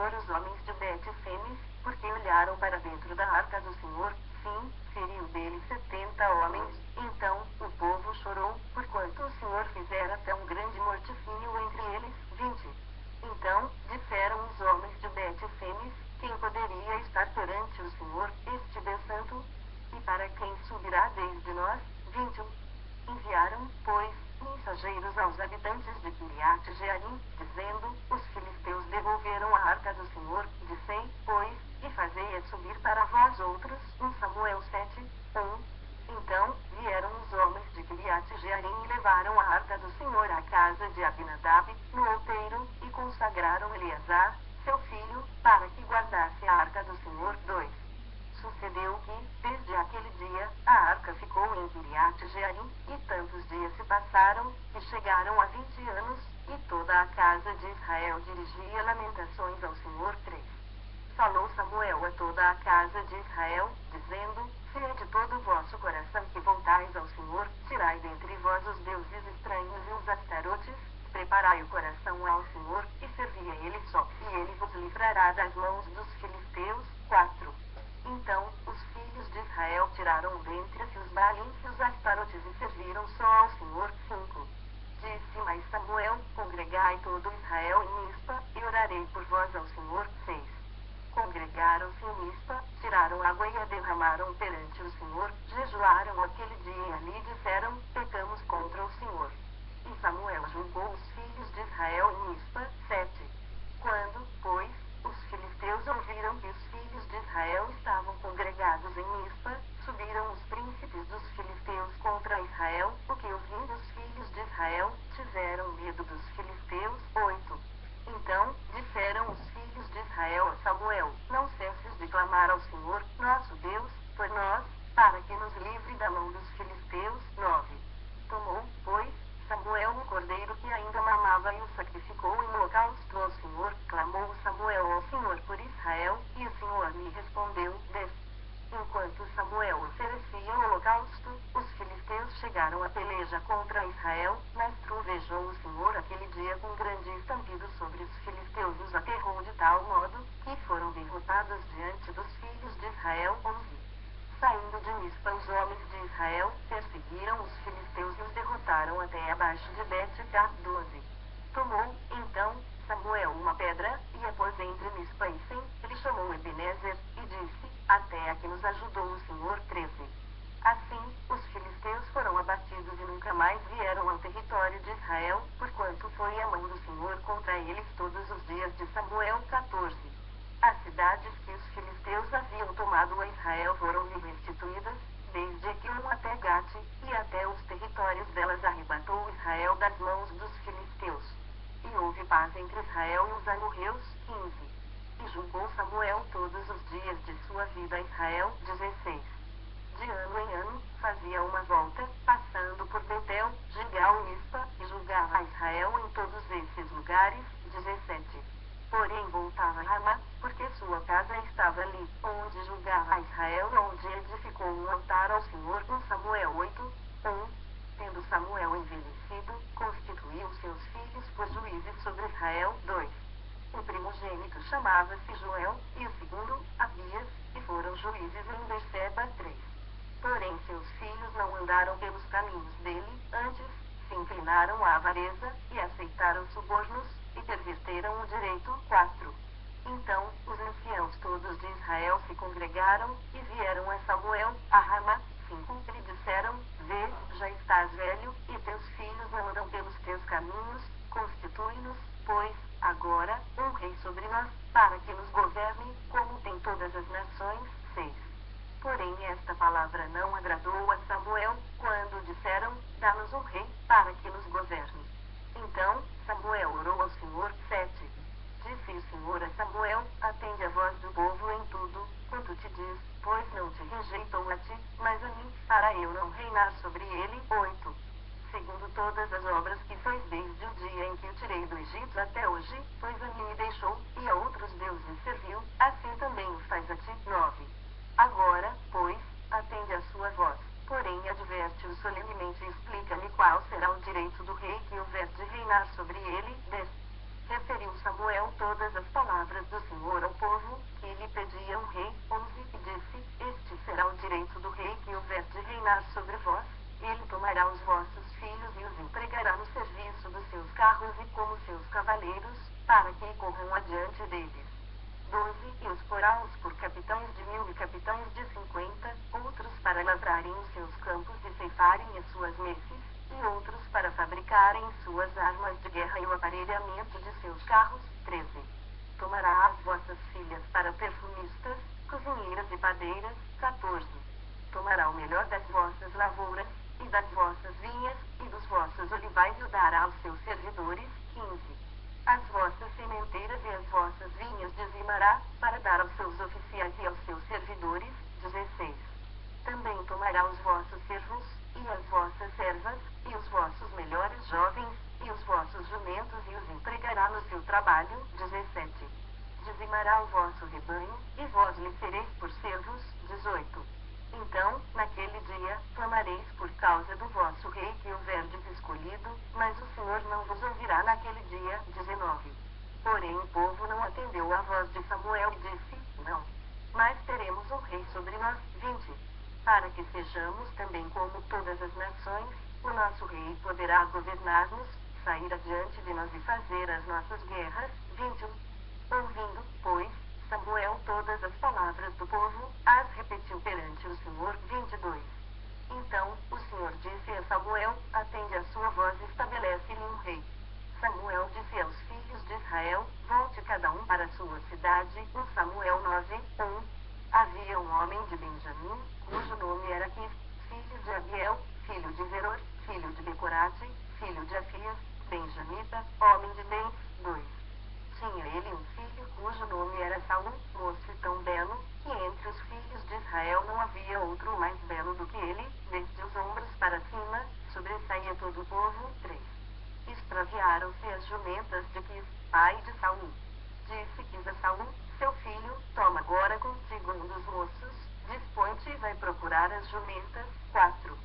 Senhor os homens de Bet-Semes, porque olharam para dentro da arca do Senhor. Sim, feriu deles 70 homens. Então o povo chorou, porquanto o Senhor fizera tão grande morticínio entre eles. 20. Então disseram os homens de Bet-Semes: quem poderia estar perante o Senhor, este Deus santo? E para quem subirá desde nós? 21. Enviaram, pois, mensageiros aos habitantes de Kiriat-Jearim, dizendo: os filisteus devolveram a arca do Senhor. Dissei, pois, e fazei-a subir para vós outros. 1 Samuel 7, 1. Então vieram os homens de Kiriat-Jearim e levaram a arca do Senhor à casa de Abinadab, no outeiro, e consagraram Eleazar, seu filho, para que guardasse a arca do Senhor. 2. Sucedeu que, desde aquele dia, a arca ficou em Kiriat-Jearim, e tantos dias se passaram, que chegaram a 20 anos, e toda a casa de Israel dirigia lamentações ao Senhor. 3. Falou Samuel a toda a casa de Israel, dizendo: se é de todo o vosso coração que voltais ao Senhor, tirai dentre vós os deuses estranhos e os astarotes, preparai o coração ao Senhor, e servi a ele só, e ele vos livrará das mãos dos filisteus. 4. Então, os filhos de Israel tiraram dentre-se os Baalins e os Astarotes e serviram só ao Senhor. 5. Disse mais Samuel: congregai todo Israel em Mispa, e orarei por vós ao Senhor. 6. Congregaram-se em Mispa, tiraram água e a derramaram perante o Senhor, jejuaram aquele dia e ali disseram: pecamos contra o Senhor. E Samuel julgou os filhos de Israel em Mispa. 7. Quando, pois, os filisteus ouviram que os filhos de Israel estavam congregados em Mispa, subiram os príncipes dos filisteus contra Israel, o que ouvindo os filhos de Israel, tiveram medo dos filisteus. 8. Então, disseram os filhos de Israel a Samuel: não cesses de clamar ao Senhor, nosso Deus, por nós, para que nos livre da mão dos filisteus. 9. Tomou, pois, Samuel um cordeiro que ainda mamava e o sacrificou em holocausto ao Senhor. Clamou Samuel ao Senhor por Israel, e o Senhor lhe respondeu. 10. Enquanto Samuel oferecia o holocausto, os filisteus chegaram a peleja contra Israel, mas trovejou o Senhor aquele dia com grande estampido sobre os filisteus e os aterrou de tal modo, que foram derrotados diante dos filhos de Israel. 11. Saindo de Mispa os homens de Israel, perseguiram os filisteus e os derrotaram até abaixo de Bet-Cá. 12. Tomou, então, Samuel uma pedra, e a pôs entre Mispa e Sem, ele chamou Ebenezer, e disse: até aqui nos ajudou o Senhor. 13. Assim, os filisteus foram abatidos e nunca mais vieram ao território de Israel, porquanto foi a mão do Senhor contra eles todos os dias de Samuel. 14. As cidades que os filisteus haviam tomado a Israel foram-lhe restituídas, desde Equion até Gate, e até os territórios delas arrebatou Israel das mãos dos filisteus. E houve paz entre Israel e os amorreus. 15. E julgou Samuel todos os dias de sua vida a Israel. 16. De ano em ano, fazia uma volta, passando por Betel, Gilgal e Mispa, e julgava a Israel em todos esses lugares. 17. Porém voltava a Ramá, porque sua casa estava ali, onde julgava a Israel e onde edificou um altar ao Senhor. 1 Samuel 8, 1. Tendo Samuel envelhecido, constituiu seus filhos por juízes sobre Israel. 2. O primogênito chamava-se Joel, e o segundo, Abias, e foram juízes em Berseba. 3. Porém seus filhos não andaram pelos caminhos dele, antes, se inclinaram à avareza, e aceitaram subornos, e perverteram o direito. 4. Então, os anciãos todos de Israel se congregaram, e vieram a Samuel, a Ramá. 5. E lhe disseram: vê, já estás velho, e teus filhos não andam pelos teus caminhos, constitui-nos, pois, agora, um rei sobre nós, para que nos governe, como tem todas as nações. 6. Porém esta palavra não agradou a Samuel, quando disseram: dá-nos um rei, para que nos governe. Então, Samuel orou ao Senhor. 7. Disse o Senhor a Samuel: atende a voz do povo em tudo, quanto te diz, pois não te rejeitou a ti, mas a mim, para eu não reinar sobre ele. 8. Segundo todas as obras que fez desde o dia em que o tirei do Egito até hoje, pois a mim me deixou, e a outros deuses serviu, assim também o faz a ti. 9. Agora, pois, atende a sua voz. lavrarem os seus campos e ceifarem as suas messes, e outros para fabricarem suas armas de guerra e o aparelhamento de seus carros. 13. Tomará as vossas filhas para perfumistas, cozinheiras e padeiras. 14. Tomará o melhor das vossas lavouras, e das vossas vinhas, e dos vossos olivais e o dará aos seus servidores. 15. As vossas sementeiras e as vossas vinhas dizimará, para dar aos seus oficiais e aos seus servidores. 16. Também tomará os vossos servos, e as vossas servas, e os vossos melhores jovens, e os vossos jumentos e os empregará no seu trabalho. 17. Dizimará o vosso rebanho, e vós lhe sereis por servos. 18. Então, naquele dia, clamareis por causa do vosso rei que houverdes escolhido, mas o Senhor não vos ouvirá naquele dia. 19. Porém o povo não atendeu à voz de Samuel e disse, não. Mas teremos um rei sobre nós. 20. Para que sejamos também como todas as nações, o nosso rei poderá governar-nos, sair adiante de nós e fazer as nossas guerras. 21. Ouvindo, pois, Samuel todas as palavras do povo, as repetiu perante o Senhor. 22. Então, o Senhor disse a Samuel, atende a sua voz e estabelece-lhe um rei. Samuel disse aos filhos de Israel, volte cada um para a sua cidade. 1 Samuel 9, 1. Havia um homem de Benjamim, cujo nome era Quis, filho de Abiel, filho de Zeror, filho de Becorate, filho de Afias, benjamita, homem de Bens. 2. Tinha ele um filho cujo nome era Saul, moço e tão belo, que entre os filhos de Israel não havia outro mais belo do que ele, desde os ombros para cima, sobressaía todo o povo. 3. Extraviaram-se as jumentas de Quis, pai de Saul. Disse Quis a Saul, seu filho, toma agora contigo um dos moços, dispõe-te e vai procurar as jumentas. 4.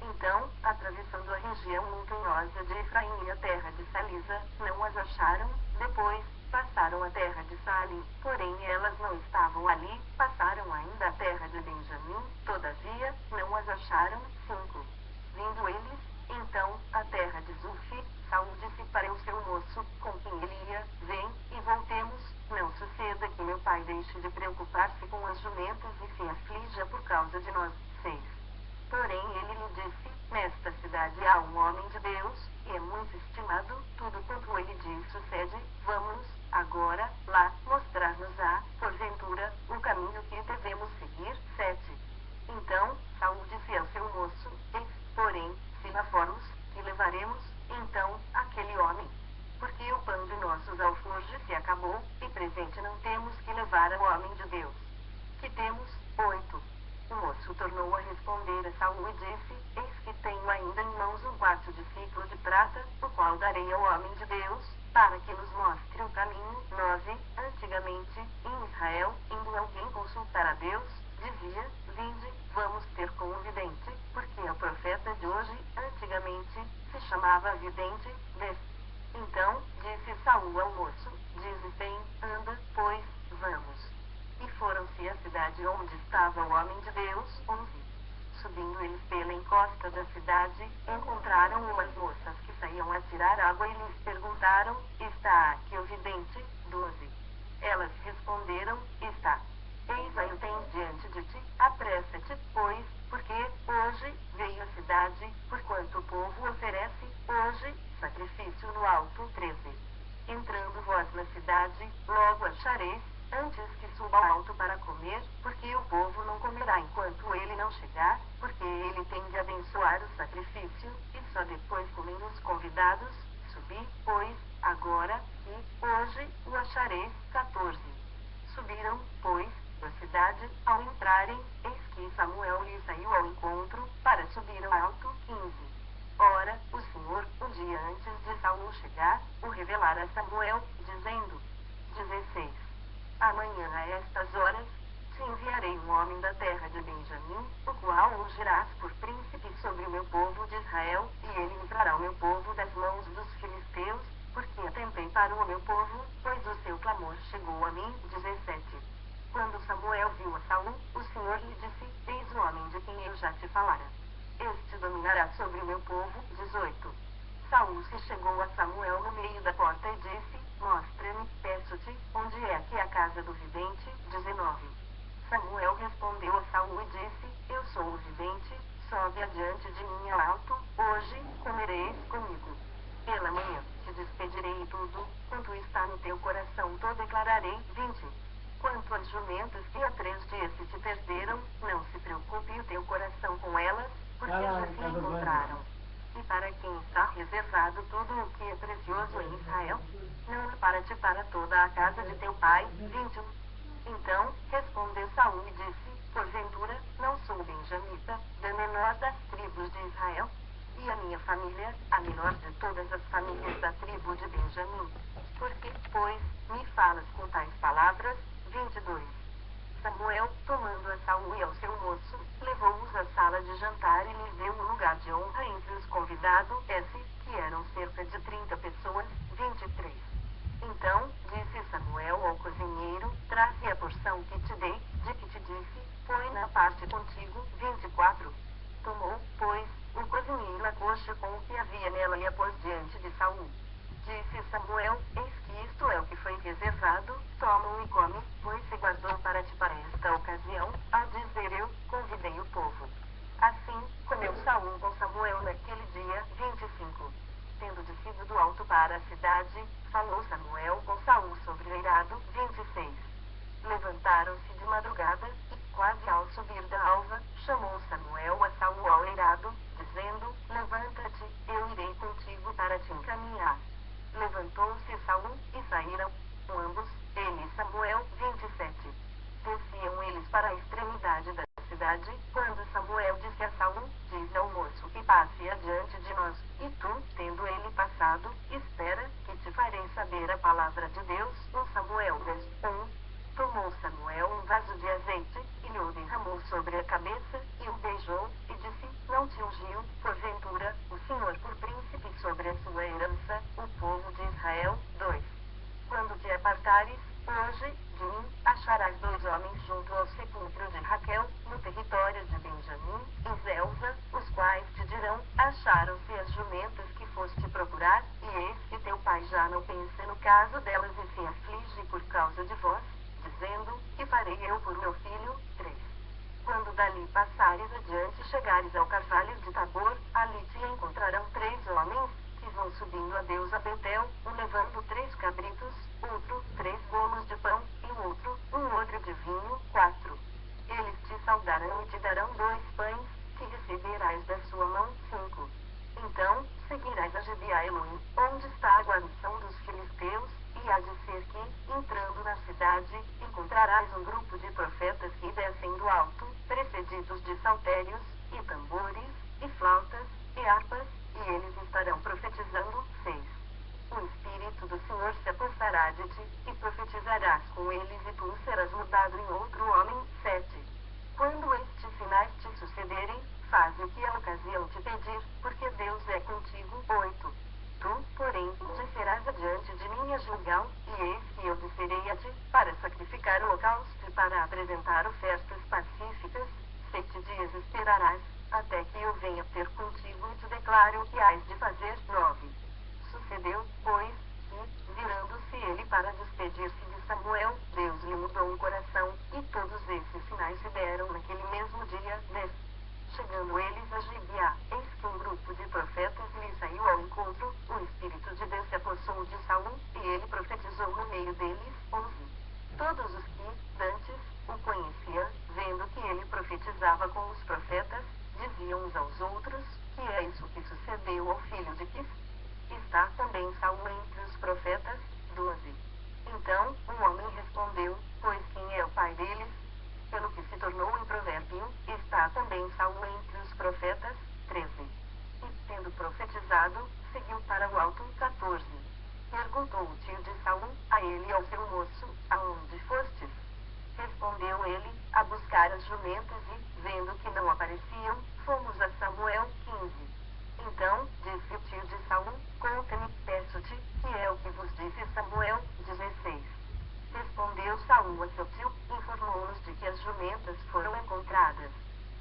Então, atravessando a região montanhosa de Efraim e a terra de Salisa, não as acharam. Depois, passaram a terra de Salim, porém elas não estavam ali. Passaram ainda a terra de Benjamim, todavia, não as acharam. 5. Vindo eles, então, a terra de Zuf, Saul disse para o seu moço, com quem ele ia, vem, e voltemos, não suceda que meu pai deixe de preocupar-se com as jumentas e se aflija por causa de nós. 6. Porém ele lhe disse, nesta cidade há um homem de Deus, e é muito estimado, tudo quanto ele diz sucede, vamos, agora, lá, mostrar-nos-á, porventura, o caminho que devemos seguir. 7. Então, Saul disse ao seu moço, eis, porém, se lá formos, que levaremos, então, aquele homem? Porque o pão de nossos alforjes se acabou, e presente não temos que levar ao homem de Deus. Que temos? 8. O moço tornou a responder a Saul e disse, eis que tenho ainda em mãos um quarto de ciclo de prata, o qual darei ao homem de Deus, para que nos mostre o caminho. 9. Antigamente, em Israel, indo alguém consultar a Deus, dizia, vinde, vamos ter com um vidente, porque o profeta de hoje, antigamente, se chamava vidente. 10. Então, disse Saul ao moço, dize bem, anda, pois, vamos. E foram-se à cidade onde estava o homem de Deus. 11. Subindo eles pela encosta da cidade, encontraram umas moças que saíam a tirar água e lhes perguntaram, está aqui o vidente? 12. Elas responderam, está. Eis aí o tens diante de ti, apressa-te, pois, porque, hoje, veio a cidade, porquanto o povo oferece, hoje, sacrifício no alto. 13. Entrando vós na cidade, logo achareis, antes que suba ao alto para comer, porque o povo não comerá enquanto ele não chegar, porque ele tem de abençoar o sacrifício, e só depois comem os convidados. Subi, pois, agora, e, hoje, o achareis. 14. Subiram, pois, da cidade, ao entrarem, eis que Samuel lhe saiu ao encontro, para subir ao alto. 15. Ora, o Senhor, um dia antes de Saul chegar, o revelara a Samuel, dizendo, 16. Amanhã a estas horas, te enviarei um homem da terra de Benjamim, o qual ungirás por príncipe sobre o meu povo de Israel, e ele livrará o meu povo das mãos dos filisteus, porque atentei para o meu povo, pois o seu clamor chegou a mim. 17. Quando Samuel viu a Saul, o Senhor lhe disse, eis o homem de quem eu já te falara. Este dominará sobre o meu povo. 18. Saul se chegou a Samuel no meio da porta e disse, mostra-me, peço-te, onde é que é a casa do vidente. 19. Samuel respondeu a Saul e disse, eu sou o vivente, sobe adiante de mim ao alto, hoje comereis comigo. Pela manhã te despedirei e tudo, quanto está no teu coração, te declararei. 20. Quanto às jumentas que há 3 dias se te perderam, não se preocupe o teu coração com elas, porque já se encontraram. E para quem está reservado tudo o que é precioso em Israel? Não é para ti, para toda a casa de teu pai. 21. Então respondeu Saul e disse: porventura, não sou benjamita, da menor das tribos de Israel? E a minha família, a menor de todas as famílias da tribo de Benjamim? Por que, pois, me falas com tais palavras? 22. Samuel, tomando a Saul e ao seu moço, levou-os à sala de jantar e lhes deu um lugar de honra entre os convidados, que eram cerca de 30 pessoas. 23. Então, disse Samuel ao cozinheiro: traze a porção que te dei, de que te disse, põe na parte contigo. 24. Tomou, pois, o cozinheiro a coxa com o que havia nela e a pôs diante de Saul. Disse Samuel: eis que isto é o que foi reservado, toma-o e come, pois se guardou para ti para esta ocasião. Ao dizer eu, convidei o povo. Assim, comeu Saul com Samuel naquele dia. 25. Tendo descido do alto para a cidade, falou Samuel com Saul sobre o eirado. 26. Levantaram-se de madrugada, e quase ao subir da alva, chamou Samuel a Saul ao eirado, dizendo: levanta-te, eu irei contigo para te encaminhar. Levantou-se Saul, e saíram ambos, ele e Samuel. 27. Desciam eles para a extremidade da cidade, quando Samuel disse a Saul: diz ao moço que passe adiante de nós, e tu, tendo ele passado, espera, que te farei saber a palavra de Deus. 1 Samuel 10:1. Tomou Samuel um vaso de azeite, e lhe o derramou sobre a cabeça, e o beijou, e disse: não te ungiu, porventura, o Senhor por príncipe sobre a sua herança, o povo de Israel? 2. Quando te apartares, hoje, de mim, acharás 2 homens junto ao sepulcro de Raquel, no território de Benjamim, em Zelza, os quais te dirão: acharam-se as jumentas que foste procurar, e eis que teu pai já não pensa no caso delas e se aflige por causa de vós, dizendo: que farei eu por meu filho? 3. Quando dali passares adiante e chegares ao carvalho de Tabor, ali te encontrarão 3 homens, que vão subindo a Deus a Betel, um levando 3 cabritos, outro 3 gomos de pão, e o outro um odre de vinho. 4. Eles te saudarão e te darão 2 pães, que receberás da sua mão. 5. Então, seguirás a Gebiá-Elohim, onde está a guarnição dos filisteus, e há de ser que, entrando na cidade, encontrarás um grupo de profetas que descem do alto, precedidos de saltérios, e tambores, e flautas, e harpas, e eles estarão profetizando. 6. O Espírito do Senhor se apossará de ti, e profetizarás com eles, e tu serás mudado em outro homem. 7. Quando estes sinais te sucederem, faz o que a ocasião te pedir, porque Deus é contigo. 8. Tu, porém, descerás adiante de mim a Gilgal, e eis que eu descerei a ti, para sacrificar holocausto e para apresentar ofertas pacíficas. 7 dias esperarás, até que eu venha ter contigo e te declare o que hás de fazer. 9. Sucedeu, pois, que, virando-se ele para despedir-se de Samuel, Deus lhe mudou o coração, e todos esses sinais se deram naquele mesmo dia. 10. Chegando eles a Gibeá, eis que um grupo de profetas lhe saiu ao encontro, o Espírito de Deus se apossou de Saul, e ele profetizou no meio deles. 11. Todos os que, dantes, o conheciam, vendo que ele profetizava com os profetas, diziam uns aos outros: que é isso que sucedeu ao filho de Quis? Está também Saul entre os profetas? 12. Então, um homem respondeu: pois quem é o pai deles? Pelo que se tornou em provérbio, está também Saul entre os profetas. 13. E, tendo profetizado, seguiu para o alto. 14. Perguntou o tio de Saul, a ele e ao seu moço: aonde fostes? Respondeu ele: a buscar as jumentas, e, vendo que não apareciam, fomos a Samuel. 15. Então, disse o tio de Saul: conta-me, peço-te, que é o que vos disse Samuel. 16. Respondeu Saul a seu tio, informou-nos de que as jumentas foram encontradas.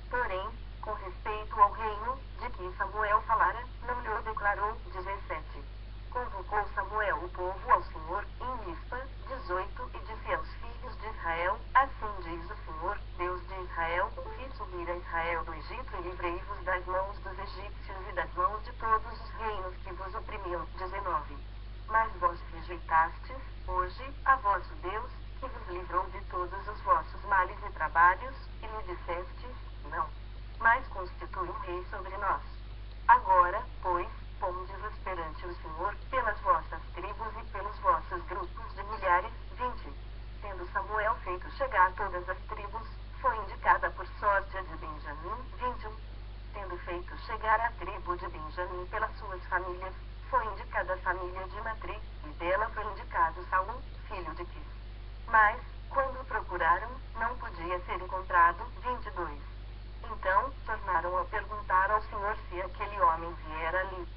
Porém, com respeito ao reino, de que Samuel falara, não lhe o declarou. 17. Convocou Samuel o povo ao Senhor, em Mispa. 18. E disse aos filhos de Israel: assim diz o Senhor, Deus de Israel: fiz subir a Israel e livrei-vos das mãos dos egípcios e das mãos de todos os reinos que vos oprimiam. 19. Mas vós rejeitastes, hoje, a vosso Deus, que vos livrou de todos os vossos males e trabalhos, e lhe dissestes, não. Mas constitui um rei sobre nós. Agora, pois, ponde-vos perante o Senhor, pelas vossas tribos e pelos vossos grupos de milhares. 20. Tendo Samuel feito chegar todas as tribos, foi indicada por sorte a de Benjamim. 21. Tendo feito chegar a tribo de Benjamim pelas suas famílias, foi indicada a família de Matri, e dela foi indicado Saul, filho de Quis. Mas, quando o procuraram, não podia ser encontrado. 22. Então, tornaram a perguntar ao Senhor se aquele homem viera ali.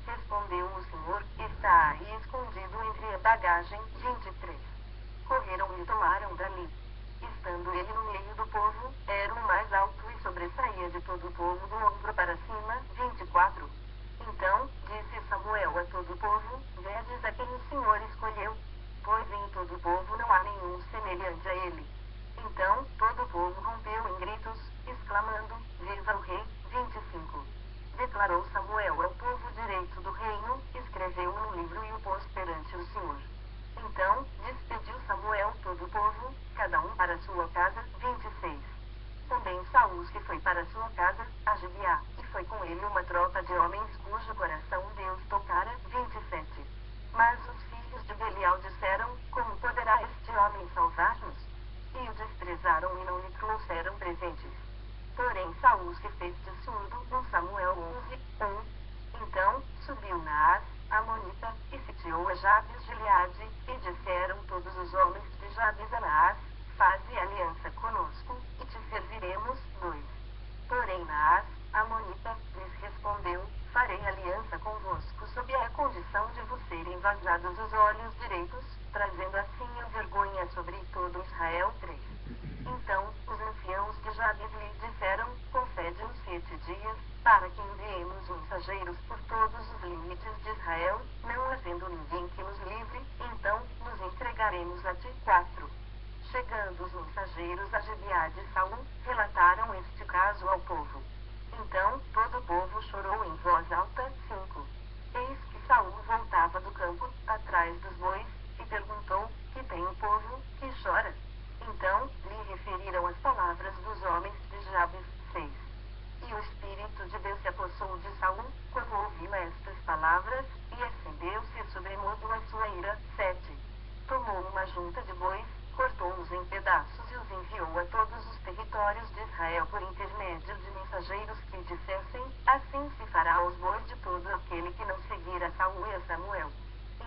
Respondeu o Senhor, está aí escondido entre a bagagem. 23. Correram e o tomaram dali. Estando ele no meio do povo, era o mais alto e sobressaía de todo o povo do ombro para cima. 24. Então, disse Samuel a todo o povo, vedes a quem o Senhor escolheu, pois em todo o povo não há nenhum semelhante a ele. Então, todo o povo rompeu em gritos, exclamando, diz ao rei. 25. Declarou Samuel ao povo o direito do reino, escreveu no livro e o pôs perante o Senhor. Então, despediu Samuel todo o povo, cada um para sua casa. 26. Também Saul se foi para sua casa, a Gibeá, e foi com ele uma tropa de homens cujo coração Deus tocara. 27. Mas os filhos de Belial disseram, como poderá este homem salvar-nos? E o desprezaram e não lhe trouxeram presentes. Porém Saul se fez de surdo. Samuel 11. 1. Então, subiu Naás, Amonita, e sitiou a Jabes de Gileade, e disseram todos os homens de Jabes a Naás, faze aliança conosco, e te serviremos. 2. Porém Naás, Amonita, lhes respondeu, farei aliança convosco sob a condição de vos serem vazados os olhos direitos, trazendo assim a vergonha sobre todo Israel. 3. Então, os anciãos de Jabes lhe disseram, concede-nos 7 dias, para que enviemos mensageiros por todos os limites de Israel, não havendo ninguém que nos livre, então, nos entregaremos a ti. 4. Chegando os mensageiros a Gibeá de Saul, relataram este caso ao povo. Então, todo o povo chorou em voz alta. 5. Eis que Saul voltava do campo, atrás dos bois, e perguntou, que tem o povo, que chora? Então, lhe referiram as palavras dos homens de Jabes. 6. E o espírito de Deus se apossou de Saul, quando ouviu estas palavras, e acendeu-se sobremodo a sua ira. 7. Tomou uma junta de bois, cortou-os em pedaços e os enviou a todos os territórios de Israel por intermédio de mensageiros que dissessem, assim se fará aos bois de todo aquele que não seguir a Saul e a Samuel.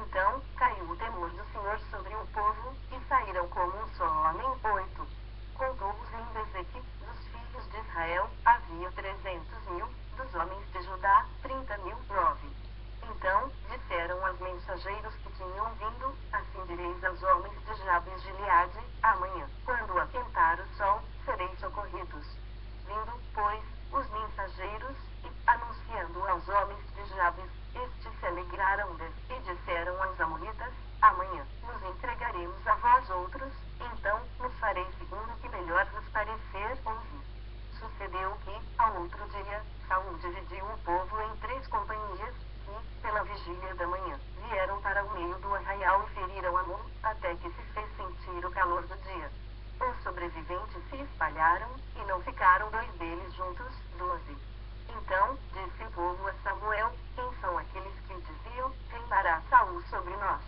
Então, caiu o temor do Senhor sobre o povo, e saíram como um só homem. 8. Contou-os em Ezequiel, dos filhos de Israel, havia 300.000, dos homens de Judá, 30.000. 9. Então, disseram aos mensageiros que tinham vindo, assim direis aos homens de Jabes de Gileade, amanhã, quando aquentar o sol, sereis socorridos. Vindo, pois, os mensageiros, e, anunciando aos homens de Jabes, estes se alegraram-lhes, e disseram aos amonitas, amanhã, nos entregaremos a vós outros, então, nos fareis segundo o que melhor vos parecer. 11. Sucedeu que, ao outro dia, Saul dividiu o povo em 3 companhias, que, pela vigília da manhã, vieram para o meio do arraial e feriram Amon, até que se fez sentir o calor do dia. Os sobreviventes se espalharam, e não ficaram 2 deles juntos. 12. Então, disse o povo a Samuel, quem são aqueles que diziam, reinará Saul sobre nós?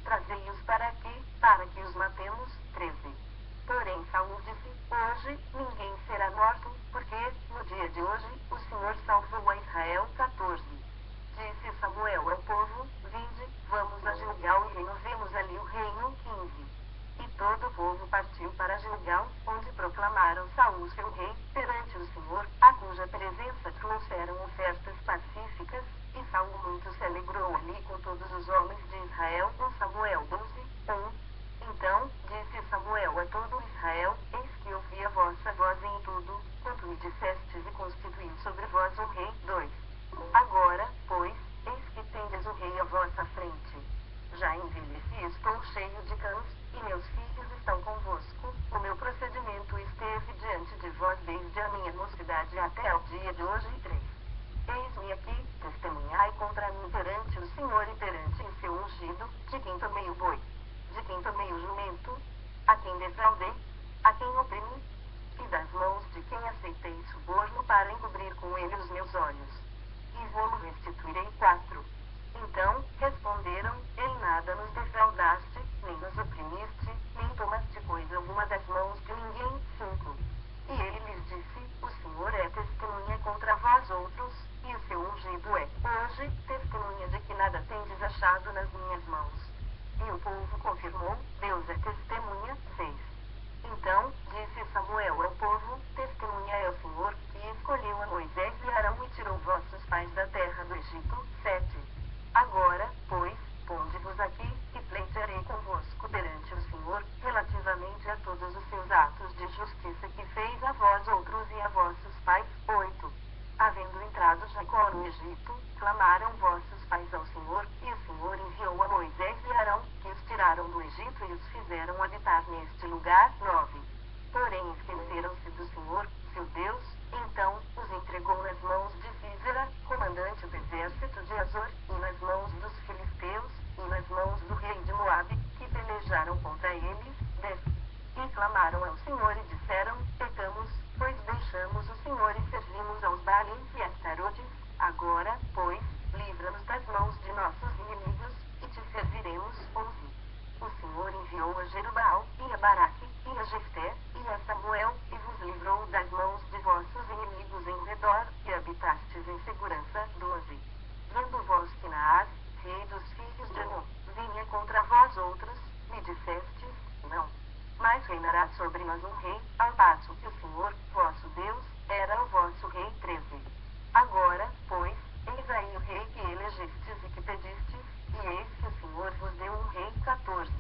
Trazei-os para aqui, para que os matemos. 13. Porém Saul disse, hoje, ninguém será morto, porque, no dia de hoje, o Senhor salvou a Israel. 14. Disse Samuel ao povo, vinde, vamos a Gilgal e renovemos ali o reino. 15. E todo o povo partiu para Gilgal, onde proclamaram Saul seu rei, perante o Senhor, a cuja presença trouxeram ofertas pacíficas, e Saul muito se alegrou ali com todos os homens de Israel. Samuel 12. 1. Então, disse Samuel a todo Israel, eis que ouvi a vossa voz em tudo, quanto me dissestes e constituí sobre vós um rei. 2. Agora, pois, eis que tendes o rei à vossa frente. Já envelheci e estou cheio de cães, e meus filhos estão convosco, o meu procedimento esteve diante de vós desde a minha mocidade até ao dia a quem oprimi, e das mãos de quem aceitei suborno para encobrir com ele os meus olhos. E vou-lo restituirei. 4. Então responderam: em nada nos defraudaste, nem nos oprimiste, nem tomaste coisa alguma das mãos de ninguém. 5. E ele lhes disse: o Senhor é testemunha contra vós outros, e o seu ungido é, hoje, testemunha de que nada tendes achado nas minhas mãos. E o povo confirmou: Deus é testemunha. 6. Então disse Samuel ao povo: testemunha é o Senhor, que escolheu a Moisés e Arão e tirou vossos pais da terra do Egito. 7. Agora, pois, ponde-vos aqui, e pleitearei convosco perante o Senhor, relativamente a todos os seus atos de justiça que fez a vós outros e a vossos pais. 8. Havendo entrado Jacó no Egito, clamaram vossos pais ao Senhor, e o Senhor enviou a Moisés e Arão, que os tiraram do Egito e os fizeram habitar neste lugar. 9. Porém esqueceram-se do Senhor, seu Deus, então os entregou nas mãos de Sísera, comandante do exército de Azor, e nas mãos dos filisteus, e nas mãos do rei de Moabe, que pelejaram contra eles. 10. E clamaram ao Senhor e disseram: pecamos, pois deixamos o Senhor e servimos aos Baalins e Astarotes. Agora, pois, livra-nos das mãos de nossos inimigos, e te serviremos. 11. O Senhor enviou a Jerubbaal, e a Baraque, e a Jefté, e a Samuel, e vos livrou das mãos de vossos inimigos em redor, e habitastes em segurança. 12. Vendo vós que Naás, rei dos filhos de Amon, vinha contra vós outros, me dissestes: não. Mas reinará sobre nós um rei, ao passo que o Senhor, vosso Deus, era o vosso rei. 13. Agora, pois, eis aí o rei que elegestes e que pedistes, e eis que o Senhor vos deu um rei. 14.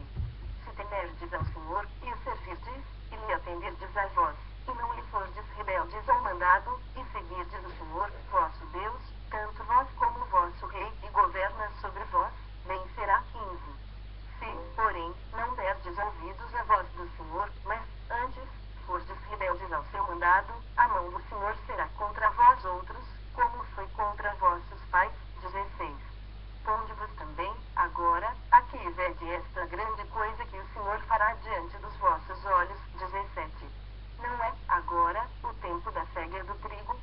Se temerdes ao Senhor, e o servirdes, e lhe atenderdes a vós, e não lhe fordes rebeldes ao mandado, e seguirdes o Senhor, vosso Deus, tanto vós como o vosso rei, e governa sobre vós, bem será. 15. Se, porém, não derdes ouvidos à voz do Senhor, mas, antes, fordes rebeldes ao seu mandado, a mão do Senhor será contra vós outros, como foi contra vossos pais. 16. Ponde-vos também, agora, aqui e vede esta grande coisa que o Senhor fará diante dos vossos olhos. 17. Não é, agora, o tempo da cega do trigo?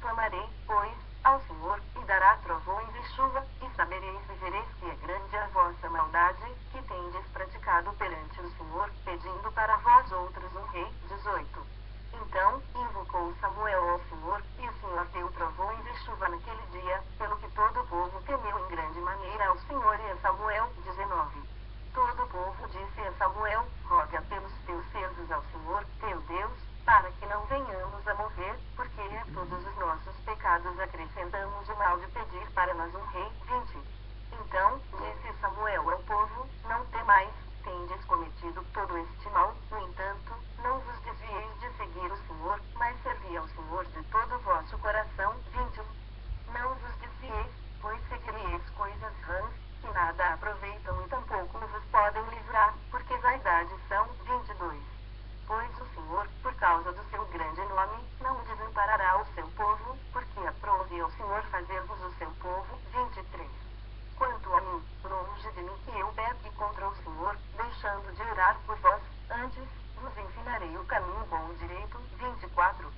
Clamarei, pois, ao Senhor, e dará trovões e chuva, e sabereis e vereis que é grande a vossa maldade, que tendes praticado perante o Senhor, pedindo para vós outros um rei. 18. Então, invocou Samuel ao Senhor, e o Senhor deu trovões e chuva naquele dia, pelo que todo o povo temeu em grande maneira ao Senhor e a Samuel. 19. Todo o povo disse a Samuel: roga pelos teus servos ao Senhor, teu Deus, para que não venhamos a morrer, porque a todos os nossos pecados acrescentamos o mal de pedir para nós um rei. 20. Então, disse Samuel ao povo: não temais, tendes cometido todo este mal, no entanto, não vos desvieis de seguir o Senhor, mas servi ao Senhor de todo o vosso coração. 21. Não vos desvieis, pois seguireis coisas vãs, que nada aproveitam e tampouco vos podem livrar, porque vaidade são. 22. Pois o Senhor, por causa do seu grande nome, não desamparará o seu povo, porque aprove ao Senhor fazer-vos o seu povo. 23. Quanto a mim, longe de mim que eu peque contra o Senhor, deixando de orar por vós, antes, vos ensinarei o caminho bom e direito. 24.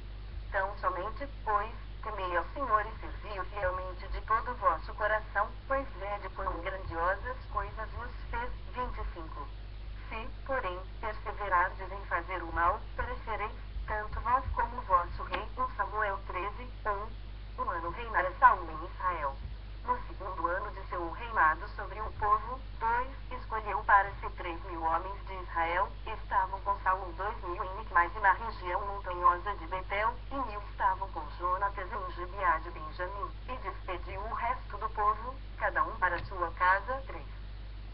Tão somente, pois, temei ao Senhor e servi-o fielmente de todo o vosso coração, pois vede quão grandiosas coisas vos fez. 25. Se, porém, perseverardes em fazer o mal, perecereis, tanto vós como o vosso rei. 1 Samuel 13, 1. Um ano reinara Saul em Israel. No segundo ano de seu reinado sobre o povo, 2, escolheu para si 3.000 homens de Israel, e estavam com Saul 2.000 em Micmas e na região montanhosa de Betel, e 1.000 estavam com Jonatas em Gibeá de Benjamim, e despediu o resto do povo, cada um para sua casa. 3.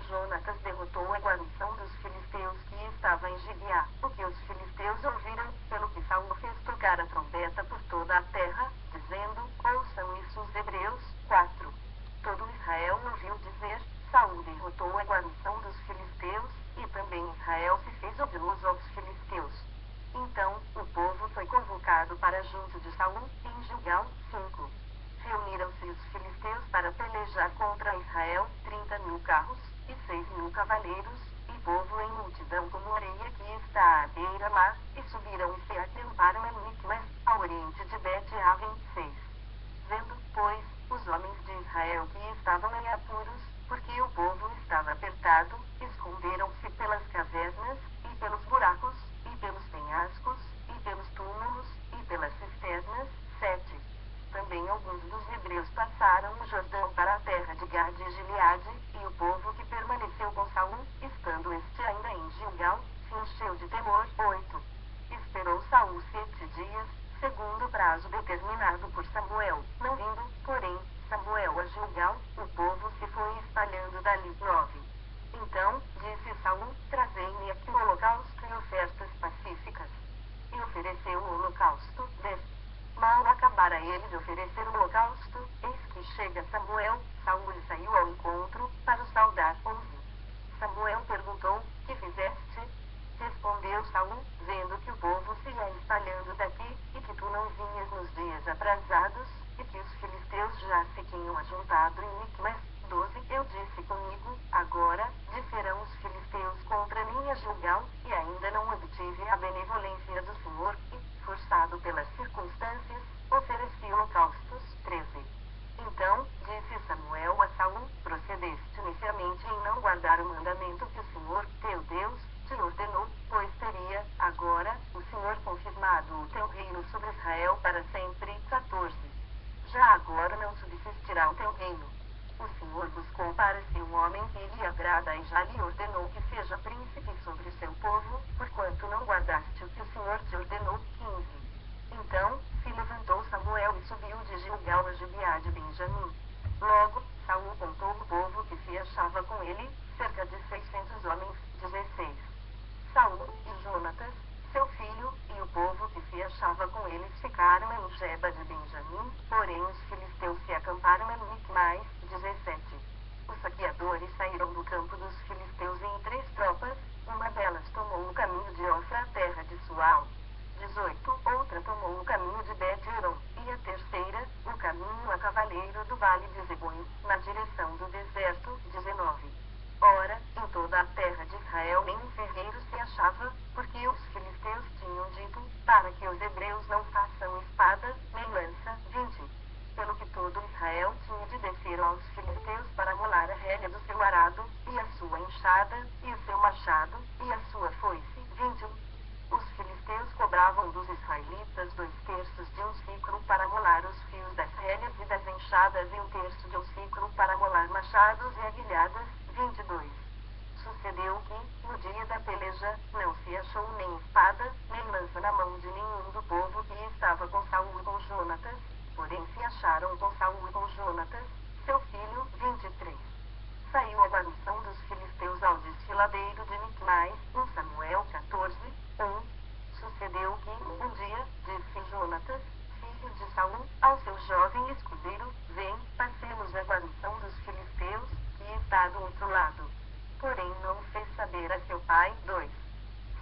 Jonatas derrotou a guarnição dos filisteus que estava em Gibeá, o que os filisteus ouviram, pelo que Saul fez tocar a trombeta por toda a terra, dizendo: ouçam isso os hebreus. 4. Todo Israel ouviu dizer: Saul derrotou a guarnição dos filisteus, e também Israel se fez odioso aos filisteus. Então, o povo foi convocado para junto de Saul, em Gilgal. 5. Reuniram-se os filisteus para pelejar contra Israel, 30.000 carros, e 6.000 cavaleiros, e povo em multidão como a areia que está à beira-mar. lá, e subiram e se acamparam em Micmas, ao oriente de Bet-Aven. 6. Vendo, pois, os homens de Israel que estavam em apuros, porque o povo estava apertado, esconderam-se pelas cavernas, e pelos buracos, e pelos penhascos, e pelos túmulos, e pelas cisternas. 7. Também alguns dos hebreus passaram o Jordão para a terra de Gade e Gileade, e o povo que permaneceu com Saul, estando este ainda em Gilgal, se encheu de temor. 8. Esperou Saul 7 dias, segundo o prazo determinado por Samuel, não vindo, porém, Samuel a Gilgal, o povo se foi espalhando dali. 9. Então, disse Saul, trazei-me aqui o holocausto e ofertas pacíficas. E ofereceu o holocausto. 10. Mal acabara ele de oferecer o holocausto, eis que chega Samuel. Saul lhe saiu ao encontro, para o saudar. 11. Samuel perguntou, que fizeste? Respondeu Saul, vendo que o povo se ia espalhando daqui, e que tu não vinhas nos dias aprazados, e que os filisteus já se tinham ajuntado em Micmas. 12. Eu disse comigo, agora, descerão os filisteus contra mim a Gilgal, e ainda não obtive a benevolência do Senhor, e, forçado pelas circunstâncias, ofereci holocaustos. 13. Então, disse Samuel a Saul, procedeste inicialmente em não guardar o mandamento que o Senhor, teu Deus, te ordenou, pois teria, agora, o Senhor confirmado o teu reino sobre Israel para sempre. 14. Já agora não subsistirá o teu reino. O Senhor buscou para si um homem que lhe agrada e já lhe ordenou que seja príncipe sobre o seu povo, porquanto não guardaste o que o Senhor te ordenou. 15. Então, se levantou Samuel e subiu de Gilgal a Gibeá de Benjamim. Logo, Saul contou o povo que se achava com ele, cerca de 600 homens. 16. Saul e Jonatas, seu filho, e o povo que se achava com eles ficaram em Geba de Benjamim, porém os filisteus se acamparam em Micmais. 17. Os saqueadores saíram do campo dos filisteus em 3 tropas, uma delas tomou o caminho de Ofra, terra de Sual. 18. Outra tomou o caminho de Bet-Horon, e a terceira, o caminho a cavaleiro do vale de Zeboim, na direção do deserto. 19. Ora, em toda a terra de Israel nenhum ferreiro se achava, porque os filisteus tinham dito, para que os hebreus não façam espada, nem lança. 20. Pelo que todo Israel tinha de descer aos filisteus para molar a relha do seu arado, e a sua enxada, e o seu machado, e a sua foice. 21. Os filisteus cobravam dos israelitas 2/3 de um siclo para molar os fios das relhas e das enxadas e 1/3 de um siclo para molar machados e aguilhadas. 22. Sucedeu que, no dia da peleja, não se achou nem espada, nem lança na mão de nenhum do povo que estava com Saul e com Jonatas, porém se acharam com Saul e com Jonatas, seu filho. 23. Saiu a guarnição dos filisteus ao desfiladeiro de Micmais. 1 Samuel 14. 1. Sucedeu que, um dia, disse Jonatas, filho de Saul, ao seu jovem escudeiro, vem, passemos a guarnição dos filisteus, que está do outro lado. Porém não fez saber a seu pai. 2.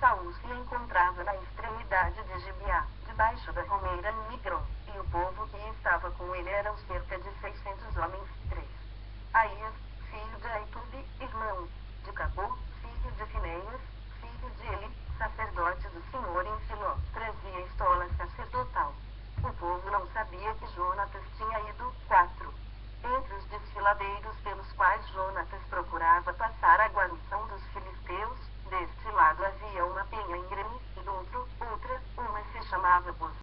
Saul se encontrava na extremidade de Gibeá, debaixo da romeira em Migron, e o povo que estava com ele eram cerca de 600 homens. 3. Aías, filho de Aitube, irmão de Cabô, filho de Fineias, filho de Eli, sacerdote do Senhor em Siló, trazia estola sacerdotal. O povo não sabia que Jonatas tinha ido. 4. Entre os desfiladeiros pelos quais Jonatas procurava passar a guarnição dos filisteus, deste lado havia uma penha íngreme, e do outro, outra, uma se chamava Bos.